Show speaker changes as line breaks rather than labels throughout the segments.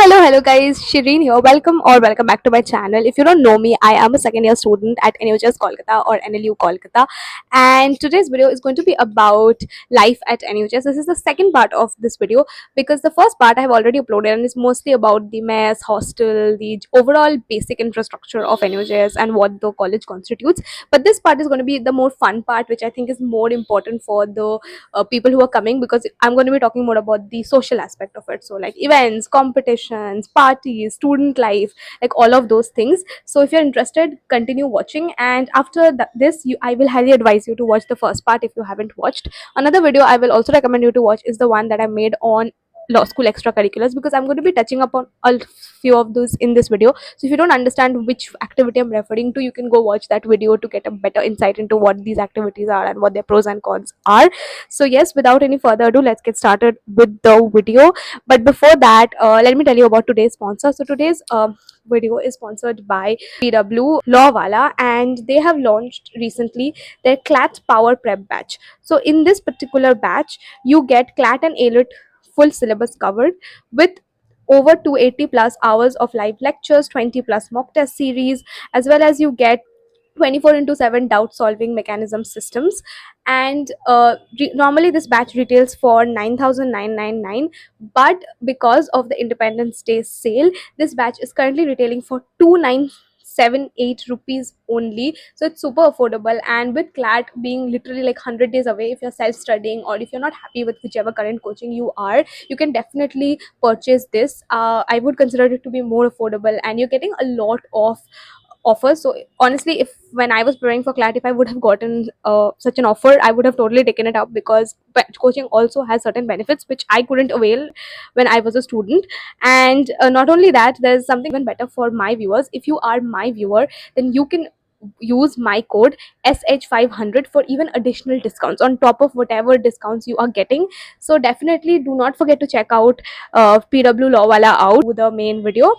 Hello, guys. Shireen here. Welcome back to my channel. If you don't know me, I am a second year student at NUHS Kolkata or NLU Kolkata, and today's video is going to be about life at NUHS. This is the second part of this video because the first part I have already uploaded and it's mostly about the mess, hostel, the overall basic infrastructure of NUHS and what the college constitutes. But this part is going to be the more fun part, which I think is more important for the people who are coming, because I'm going to be talking more about the social aspect of it. So, like events, competitions, parties, student life, like all of those things. So, if you're interested, continue watching. And after I will highly advise you to watch the first part if you haven't watched. Another video I will also recommend you to watch is the one that I made on law school extracurriculars, because I'm going to be touching upon a few of those in this video. So if you don't understand which activity I'm referring to, you can go watch that video to get a better insight into what these activities are and what their pros and cons are. So yes, without any further ado, let's get started with the video. But before that, let me tell you about today's sponsor. So today's video is sponsored by PW Lawwala, and they have launched recently their CLAT Power Prep batch. So in this particular batch, you get CLAT and ALET full syllabus covered with over 280 plus hours of live lectures, 20 plus mock test series, as well as you get 24 into 7 doubt solving mechanism systems. And normally this batch retails for 9,999, but because of the Independence Day sale, this batch is currently retailing for 2978 rupees only. So it's super affordable, and with CLAT being literally like 100 days away, if you're self studying or if you're not happy with whichever current coaching you are, you can definitely purchase this. I would consider it to be more affordable, and you're getting a lot of offers. So honestly, if when I was preparing for CLAT, if I would have gotten such an offer, I would have totally taken it up, because coaching also has certain benefits which I couldn't avail when I was a student. And not only that, there's something even better for my viewers. If you are my viewer, then you can use my code SH500 for even additional discounts on top of whatever discounts you are getting. So definitely do not forget to check out PW Lawwala out to the main video.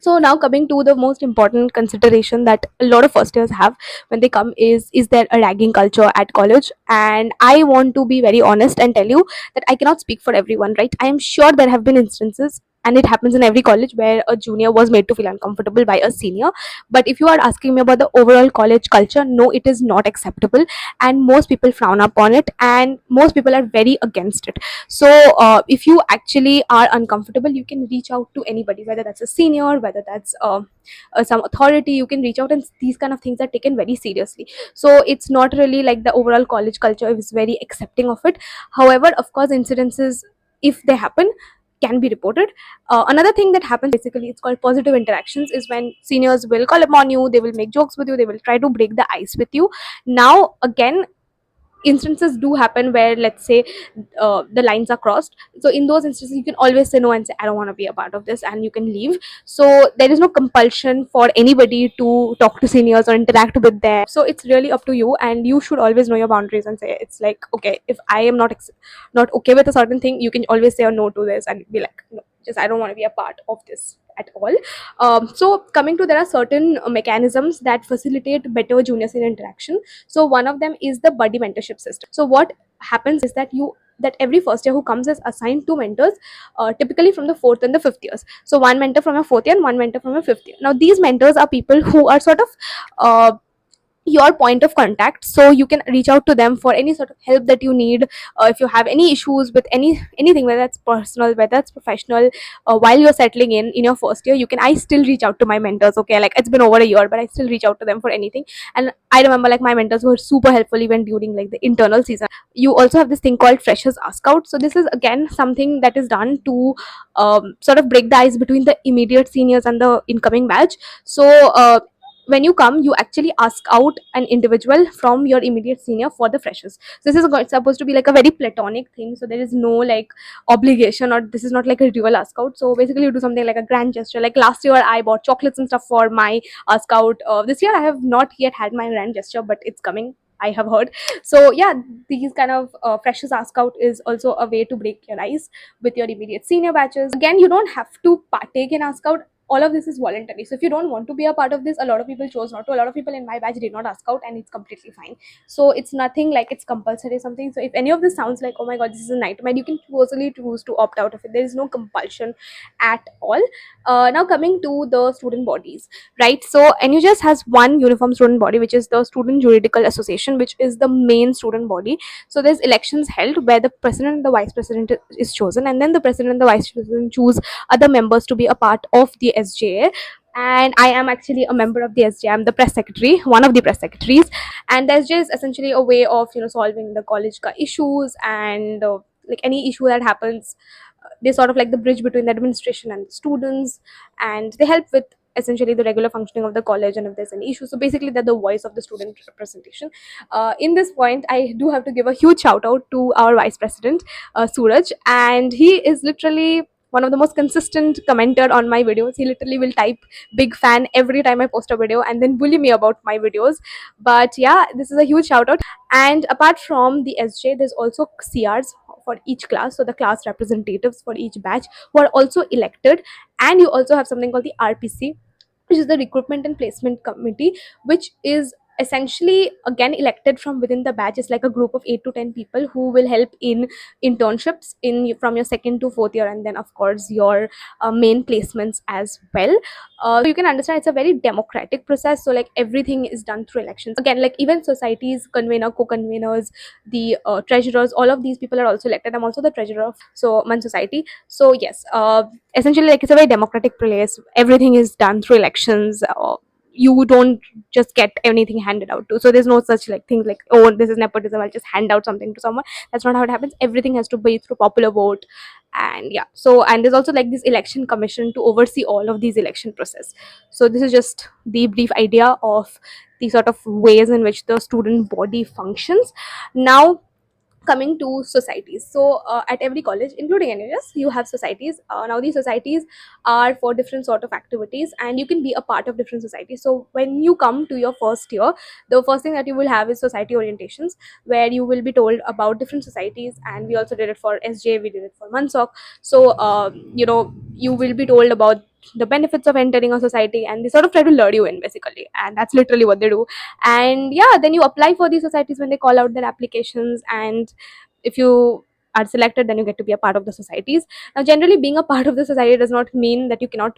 So now coming to the most important consideration that a lot of first years have when they come is there a ragging culture at college? And I want to be very honest and tell you that I cannot speak for everyone, right? I am sure there have been instances, and it happens in every college, where a junior was made to feel uncomfortable by a senior. But if you are asking me about the overall college culture, no, it is not acceptable, and most people frown upon it, and most people are very against it. So if you actually are uncomfortable, you can reach out to anybody, whether that's a senior, whether that's some authority. You can reach out, and these kind of things are taken very seriously. So it's not really like the overall college culture is very accepting of it. However, of course, incidences, if they happen, can be reported. Another thing that happens, basically it's called positive interactions, is when seniors will call upon you, they will make jokes with you, they will try to break the ice with you. Now again, instances do happen where, let's say, the lines are crossed. So in those instances, you can always say no and say, I don't want to be a part of this, and you can leave. So there is no compulsion for anybody to talk to seniors or interact with them. So it's really up to you, and you should always know your boundaries and say, it's like, okay, if I am not okay with a certain thing, you can always say a no to this and be like, no, just I don't want to be a part of this at all. So coming to, there are certain mechanisms that facilitate better junior senior interaction. So one of them is the buddy mentorship system. So what happens is that every first year who comes is assigned two mentors, typically from the fourth and the fifth years. So one mentor from a fourth year and one mentor from a fifth year. Now these mentors are people who are sort of uh, your point of contact, so you can reach out to them for any sort of help that you need. If you have any issues with anything, whether that's personal, whether that's professional, while you're settling in your first year, I still reach out to my mentors. Okay, like it's been over a year, but I still reach out to them for anything. And I remember, like, my mentors were super helpful even during like the internal season. You also have this thing called freshers ask out. So this is again something that is done to sort of break the ice between the immediate seniors and the incoming batch. So when you come, you actually ask out an individual from your immediate senior for the freshers. So this is supposed to be like a very platonic thing, so there is no like obligation, or this is not like a dual ask out. So basically you do something like a grand gesture. Like last year I bought chocolates and stuff for my ask out. This year I have not yet had my grand gesture, but it's coming, I have heard. So yeah, these kind of freshers ask out is also a way to break your ice with your immediate senior batches. Again, you don't have to partake in ask out. all of this is voluntary. So if you don't want to be a part of this, a lot of people chose not to. A lot of people in my batch did not ask out, and it's completely fine. So it's nothing like it's compulsory or something. So if any of this sounds like, oh my god, this is a nightmare, you can totally choose to opt out of it. There is no compulsion at all. Now coming to the student bodies, right? So NUJS has one uniform student body, which is the Student Juridical Association, which is the main student body. So there's elections held where the president and the vice president is chosen, and then the president and the vice president choose other members to be a part of the SJA. And I am actually a member of the SJA. I'm the press secretary, one of the press secretaries. And the SJA is essentially a way of solving the college issues, and like any issue that happens, they sort of like the bridge between the administration and the students, and they help with essentially the regular functioning of the college, and if there's any issue, so basically they're the voice of the student representation. In this point, I do have to give a huge shout out to our vice president, Suraj, and he is literally one of the most consistent commenter on my videos. He literally will type big fan every time I post a video and then bully me about my videos. But yeah, this is a huge shout out. And apart from the SJ, there's also CRs for each class, so the class representatives for each batch, who are also elected. And you also have something called the RPC, which is the Recruitment and Placement Committee, which is essentially again elected from within the batch. It's like a group of 8 to 10 people who will help in internships in from your second to fourth year, and then of course your main placements as well. You can understand it's a very democratic process, so like everything is done through elections. Again, like even societies, convener, co-conveners, the treasurers, all of these people are also elected. I'm also the treasurer of so Man Society. So yes, essentially like it's a very democratic place. Everything is done through elections. You don't just get anything handed out to, so there's no such like things like, oh, this is nepotism, I'll just hand out something to someone. That's not how it happens. Everything has to be through popular vote. And yeah, so and there's also like this election commission to oversee all of these election process. So this is just the brief idea of the sort of ways in which the student body functions. Now coming to societies, so at every college including NUS, you have societies. Now these societies are for different sort of activities, and you can be a part of different societies. So when you come to your first year, the first thing that you will have is society orientations, where you will be told about different societies. And we also did it for SJ, we did it for Mansoc. So you will be told about the benefits of entering a society, and they sort of try to lure you in basically, and that's literally what they do. And yeah, then you apply for these societies when they call out their applications, and if you are selected, then you get to be a part of the societies. Now generally, being a part of the society does not mean that you cannot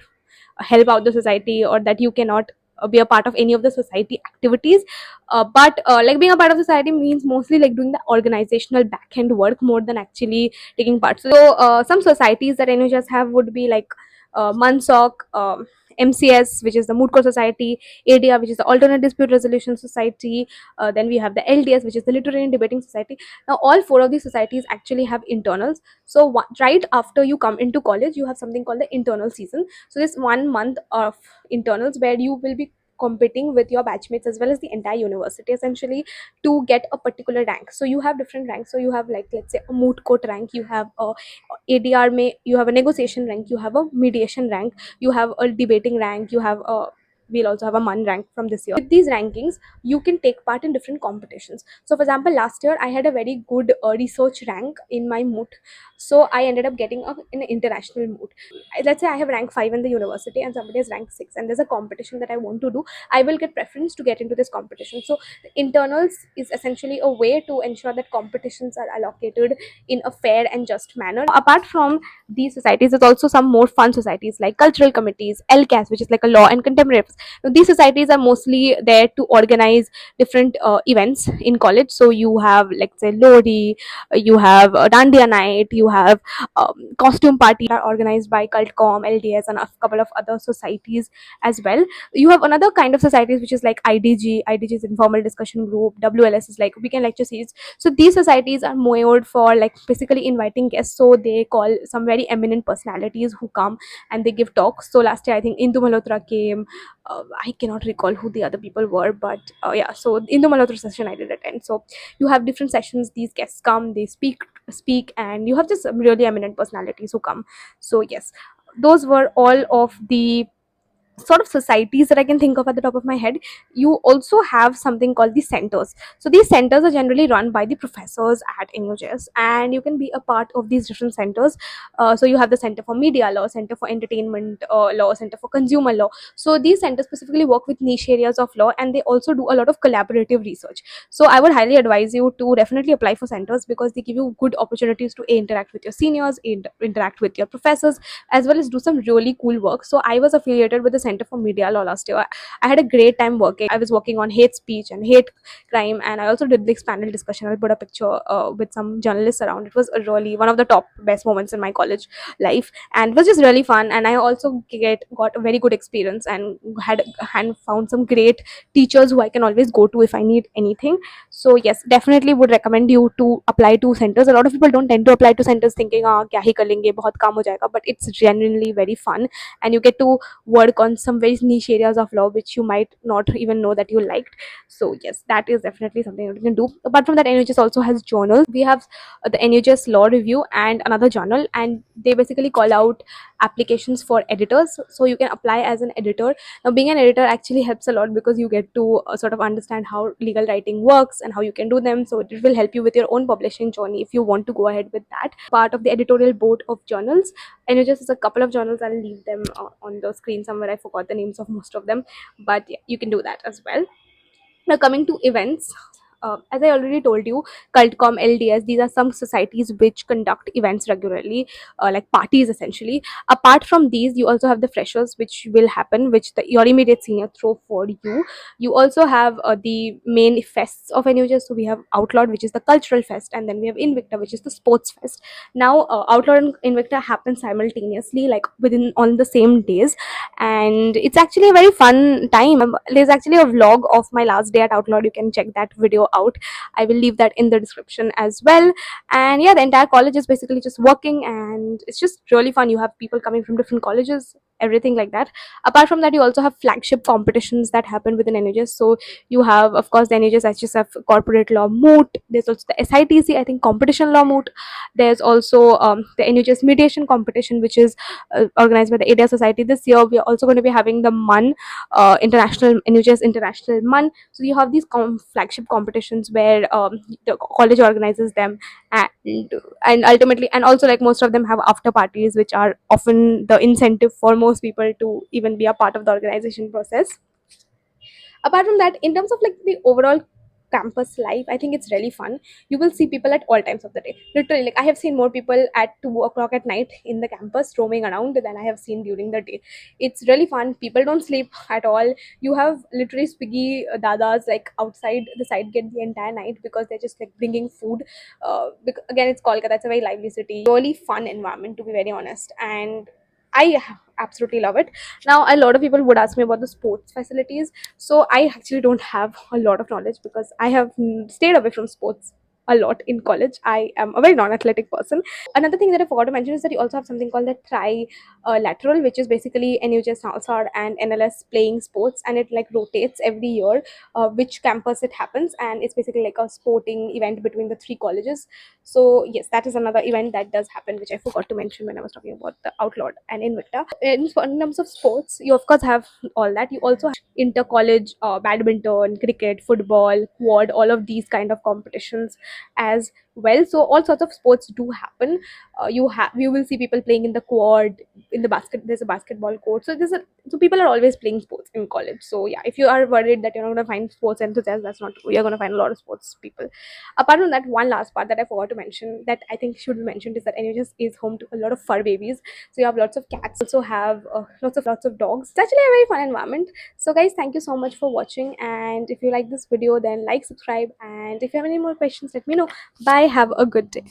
help out the society, or that you cannot be a part of any of the society activities. But like being a part of the society means mostly like doing the organizational back end work more than actually taking part. So some societies that NHS have would be like Mansoc, MCS, which is the Moot Court Society, ADR, which is the Alternate Dispute Resolution Society. Then we have the LDS, which is the Literary and Debating Society. Now, all four of these societies actually have internals. So, right after you come into college, you have something called the internal season. So, this 1 month of internals where you will be competing with your batchmates as well as the entire university essentially to get a particular rank. So you have different ranks. So you have like, let's say, a moot court rank, you have a ADR may, you have a negotiation rank, you have a mediation rank, you have a debating rank, you have a, we'll also have a MUN rank from this year. With these rankings, you can take part in different competitions. So for example, last year I had a very good research rank in my moot, so I ended up getting an international moot. Let's say I have rank 5 in the university and somebody has rank 6, and there's a competition that I want to do, I will get preference to get into this competition. So the internals is essentially a way to ensure that competitions are allocated in a fair and just manner. Apart from these societies, there's also some more fun societies like cultural committees, LCAS, which is like a law and contemporary affairs. Now, these societies are mostly there to organize different events in college. So you have, like, say, Lodi, you have Dandiya night, you have costume party are organized by Cultcom, LDS, and a couple of other societies as well. You have another kind of societies which is like IDG. IDG is informal discussion group. WLS is like weekend lecture series. So these societies are more for like basically inviting guests. So they call some very eminent personalities who come and they give talks. So last year I think Indu Malhotra came. I cannot recall who the other people were, but yeah. So Indu Malhotra session I did attend. So you have different sessions. These guests come, they speak, and you have just some really eminent personalities who come. So yes, those were all of the sort of societies that I can think of at the top of my head, you also have something called the centers. So these centers are generally run by the professors at NUJS, and you can be a part of these different centers. So you have the Center for Media Law, Center for Entertainment Law, Center for Consumer Law. So these centers specifically work with niche areas of law, and they also do a lot of collaborative research. So I would highly advise you to definitely apply for centers, because they give you good opportunities to interact with your seniors, interact with your professors, as well as do some really cool work. So I was affiliated with the Center for Media Law last year. I had a great time working. I was working on hate speech and hate crime, and I also did this panel discussion. I'll put a picture with some journalists around. It was a really one of the top best moments in my college life, and it was just really fun. And I also got a very good experience, and had found some great teachers who I can always go to if I need anything. So yes, definitely would recommend you to apply to centers. A lot of people don't tend to apply to centers thinking kya hi kar lenge, bahut काम हो जाएगा, but it's genuinely very fun, and you get to work on some very niche areas of law which you might not even know that you liked. So yes, that is definitely something that you can do. Apart from that, NUHS also has journals. We have the NUHS Law Review and another journal, and they basically call out applications for editors, so you can apply as an editor. Now being an editor actually helps a lot, because you get to sort of understand how legal writing works and how you can do them, so it will help you with your own publishing journey if you want to go ahead with that. Part of the editorial board of journals, and it just is a couple of journals. I'll leave them on the screen somewhere. I forgot the names of most of them, but yeah, you can do that as well. Now coming to events, as I already told you, Cultcom, LDS, these are some societies which conduct events regularly, like parties essentially. Apart from these, you also have the freshers, which will happen, which your immediate senior throw for you. You also have the main fests of NUJS. So we have Outlawed, which is the cultural fest, and then we have Invicta, which is the sports fest. Now Outlawed and Invicta happen simultaneously, like within on the same days, and it's actually a very fun time. There's actually a vlog of my last day at Outlawed. You can check that video out. I will leave that in the description as well. And yeah, the entire college is basically just working, and it's just really fun. You have people coming from different colleges, everything like that. Apart from that, you also have flagship competitions that happen within NHS. So you have, of course, the NHS HSF corporate law moot. There's also the SITC, I think, competition law moot. There's also the NHS mediation competition, which is organized by the ADA Society. This year we are also going to be having the MUN, international NHS international MUN. So you have these flagship competitions where the college organizes them, and ultimately, and also, like, most of them have after parties, which are often the incentive for most people to even be a part of the organization process. Apart from that, in terms of like the overall campus life, I think it's really fun. You will see people at all times of the day. Literally, like, I have seen more people at 2 o'clock at night in the campus roaming around than I have seen during the day. It's really fun. People don't sleep at all. You have literally Swiggy dadas like outside the side gate the entire night, because they're just like bringing food. Again, it's Kolkata. It's a very lively city. Really fun environment, to be very honest, and I absolutely love it. Now, a lot of people would ask me about the sports facilities. So I actually don't have a lot of knowledge, because I have stayed away from sports a lot in college. I am a very non-athletic person. Another thing that I forgot to mention is that you also have something called the lateral, which is basically NUJ SAR and NLS playing sports, and it like rotates every year, which campus it happens, and it's basically like a sporting event between the three colleges. So yes, that is another event that does happen, which I forgot to mention when I was talking about the Outlawed and Invicta. In terms of sports, you of course have all that. You also have inter-college badminton, cricket, football, quad, all of these kind of competitions as well. So all sorts of sports do happen. You will see people playing in the quad, in the basket. There's a basketball court. So people are always playing sports in college. So yeah, if you are worried that you're not going to find sports enthusiasts, that's not true. You're going to find a lot of sports people. Apart from that, one last part that I forgot to mention that I think should be mentioned is that NHS is home to a lot of fur babies. So you have lots of cats, also have lots of dogs. It's actually a very fun environment. So guys, thank you so much for watching, and if you like this video, then like, subscribe, and if you have any more questions, let me know. Bye, have a good day.